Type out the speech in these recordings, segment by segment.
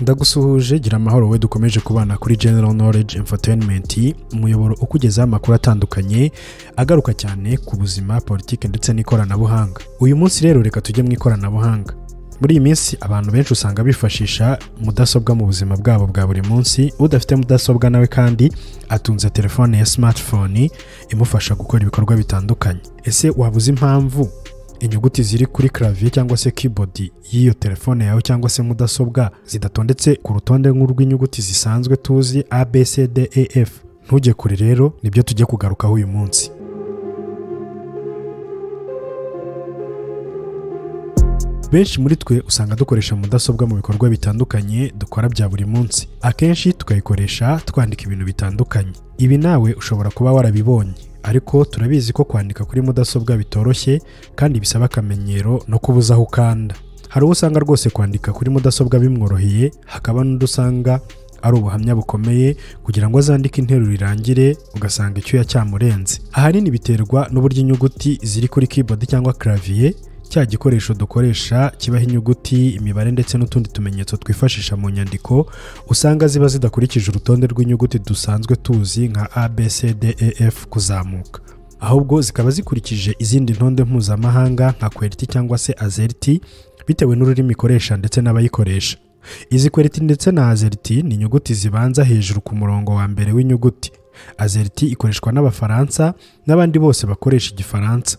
Ndagusuhuje gira amahoro we dukomeje kubana kuri General Knowledge Entertainment, umuyoboro ukugezaho amakuru atandukanye agaruka cyane ku buzima, politike ndetse n'ikoranabuhanga. Uyu munsi rero reka tujye mu ikoranabuhanga. Muri iyi minsi abantu benshi usanga bifashisha mudasobwa mu buzima bwabo bwa buri munsi. Udafite mudasobwa nawe kandi atunze telefone ya smartphone imufasha gukora ibikorwa bitandukanye. Ese wabuze impamvu inyuguti ziri kuri clavier cyangwa se keyboard y'iyo telefone yawe cyangwa se mudasobwa zidatondetse ku rutonde nk'urw'inyuguti zisanzwe tuzi A B C D E F? Ntujye kure rero, nibyo tujye kugarukaho uyu munsi. Benshi muri twe usanga dukoresha mudasobwa mu bikorwa bitandukanye dukora bya buri munsi. Akenshi tukayikoresha twandika ibintu bitandukanye. Ibi nawe ushobora kuba warabibonye, ariko turabizi ko kwandika kuri mudasobwa bitoroshye kandi bisaba akamenyero no kubuza aho ukanda. Hari usanga rwose kwandika kuri mudasobwa bimworoheye, hakaba n'undi usanga ari ubuhamya bukomeye kugira ngo azandike interuro irangire ugasanga icyuya cyamurenze. Ahanini biterwa n'uburyo inyuguti ziri kuri keyboard cyangwa clavier, cya gikoresho dukoresha kibaho inyuguti, imibare ndetse n'utundi tumenyetso twifashisha mu nyandiko, usanga ziba zidakurikije urutonde rw'inyuguti dusanzwe tuzi nka A B C D E F kuzamuka, ahubwo zikaba zikurikije izindi ntonde mpuzamahanga nka QWERTY cyangwa se AZERTY bitewe n'ururimi ikoresha ndetse n'abayikoresha. Izi QWERTY ndetse na AZERTY ni inyuguti zibanza hejuru ku murongo wa mbere w'inyuguti. AZERTY ikoreshwa n'Abafaransa n'abandi bose bakoresha Igifaransa,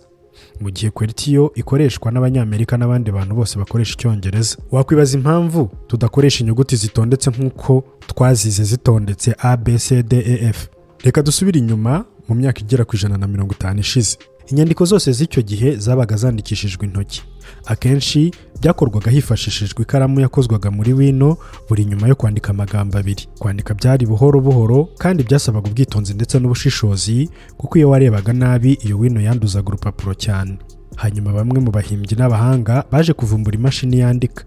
mu gihe QWERTY yo ikoreshwa n'Abanyamerika n'abandi bantu bose bakoresha Icyongereza. Wakwibaza impamvu tudakoresha inyuguti zitondetse nk'uko twazize zitondetse A B C D E F? Reka dusubire inyuma mu myaka igera ku 150 ishize. Inyandiko zose z'icyo gihe zabaga zandikishijwe intoki. Akenshi byakorwaga hifashishijwe ikaramu yakozwaga muri wino buri nyuma yo kwandika amagambo abiri. Kwandika byari buhoro buhoro kandi byasabaga ubwitonzi ndetse n'ubushishozi, kuko iyo warebaga nabi iyo wino yanduzaga urupapuro cyane. Hanyuma bamwe mu bahimbyi n'abahanga baje kuvumbura imashini yandika.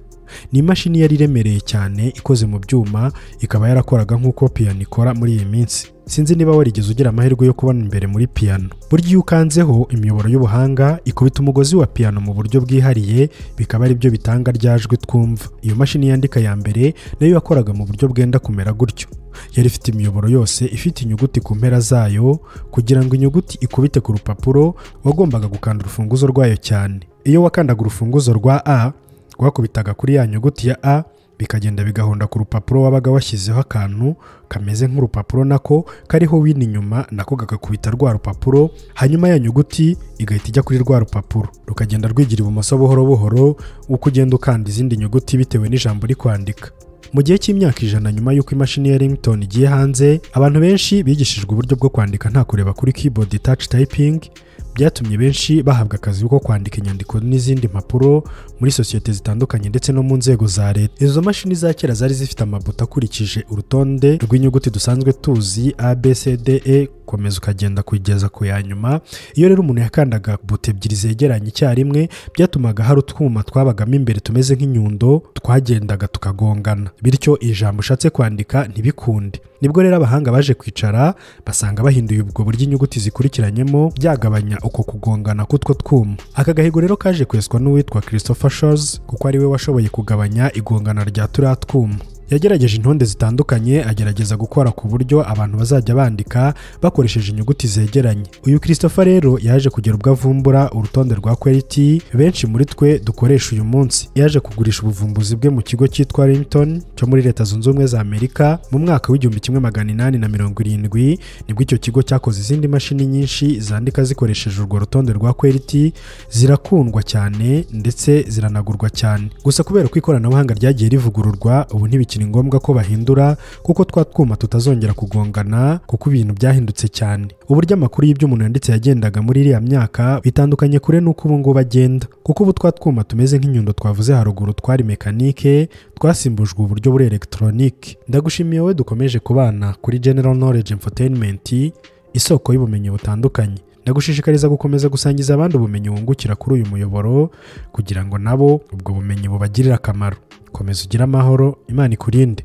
Ni imashini yari iremereye cyane ikoze mu byuma, ikaba yarakoraga nk'uko piano ikora muri iyi minsi. Sinzi niba warigeze ugira amahirwe yo kubona imbere muri piano. Burya iyo ukanzeho imiyoboro y'ubuhanga ikubita umugozi wa piano mu buryo bwihariye, bikaba ari byo bitanga ryajwi twumva. Iyo mashini yandika ya mbere nayo yakoraga mu buryo bwenda kumera gutyo. Yari ifite imiyoboro yose ifite inyuguti ku mpera zayo. Kugira ngo inyuguti ikubite ku rupapuro wagombaga gukanda urufunguzo rwayo cyane. Iyo wakandaga urufunguzo rwa A rwakubitaga kuri ya nyuguti ya A, bikagenda bigahonda ku rupapuro wabaga washyizeho akantu kameze nk'urupapuro nako kariho wino inyuma, nako gakubita rwa rupapuro, hanyuma ya nyuguti igahita ijya kuri rwa rupapuro, rukagenda rwigira ibumoso buhoro buhoro uko ugenda ukanda izindi nyuguti bitewe n'ijambo uri kwandika. Mu gihe cy'imyaka 100 nyuma y'uko imashini ya ringtone igiye hanze, abantu benshi bigishijwe uburyo bwo kwandika nta kureba kuri keyboard touch typing. Byatumye benshi bahabwa akazi ko kwandika inyandiko n'izindi mpapuro muri sosiyete zitandukanye ndetse no mu nzego za leta. Izo mashini za kera zari zifite amabuto akurikije urutonde rw'inyuguti dusanzwe tuzi A B C D E, komeza ukagenda kugeza ku ya nyuma. Iyo rero umuntu yakandaga buto ebyiri zegeranye icyarimwe, byatumaga hari utwuma twabagamo imbere tumeze nk'inyundo twagendaga tukagongana, bityo ijambo ushatse kwandika ntibikunde. Nibwo rero abahanga baje kwicara basanga bahinduye ubwo buryo inyuguti zikurikiranyemo byagabanya uko kugongana k'utwo twuma. Aka gahigo rero kaje kweswa n'uwitwa Christopher Shores, kuko ari we washoboye kugabanya igongana rya turiya twuma. Yagerageje intonde zitandukanye, agerageza gukora ku buryo abantu bazajya bandika bakoresheje inyuguti zegeranye. Uyu Christopher rero yaje kugera ubwo avumbura urutonde rwa QWERTY benshi muri twe dukoresha uyu munsi. Yaje kugurisha ubuvumbuzi bwe mu kigo cyitwa Rutonde cyo muri Leta Zunze Ubumwe za Amerika mu mwaka w'1870. Nibwo icyo kigo cyakoze izindi mashini nyinshi zandika zikoresheje urwo rutonde rwa QWERTY, zirakundwa cyane ndetse ziranagurwa cyane. Gusa kubera ko ikoranabuhanga ryagiye rivugururwa, ubu ntibikiri ni ngombwa ko bahindura, kuko twatwuma tutazongera kugongana, kuko ibintu byahindutse cyane. Uburyo amakuru y'ibyo umuntu yanditse yagendaga muri iriya myaka bitandukanye kure n'uko ubu ngubu agenda, kuko ubu twatwuma tumeze nk'inyundo twavuze haruguru twari mekanike, twasimbujwe uburyo buri electronique. Ndagushimiye wowe dukomeje kubana kuri General Knowledge Entertainment, isoko y'ubumenyi butandukanye. Ndagushishikariza gukomeza gusangiza abandi ubumenyi wungukira kuri uyu muyoboro, kugira ngo nabo ubwo bumenyi bubagirire akamaro. Komeza ugira amahoro, Imana ikurinde.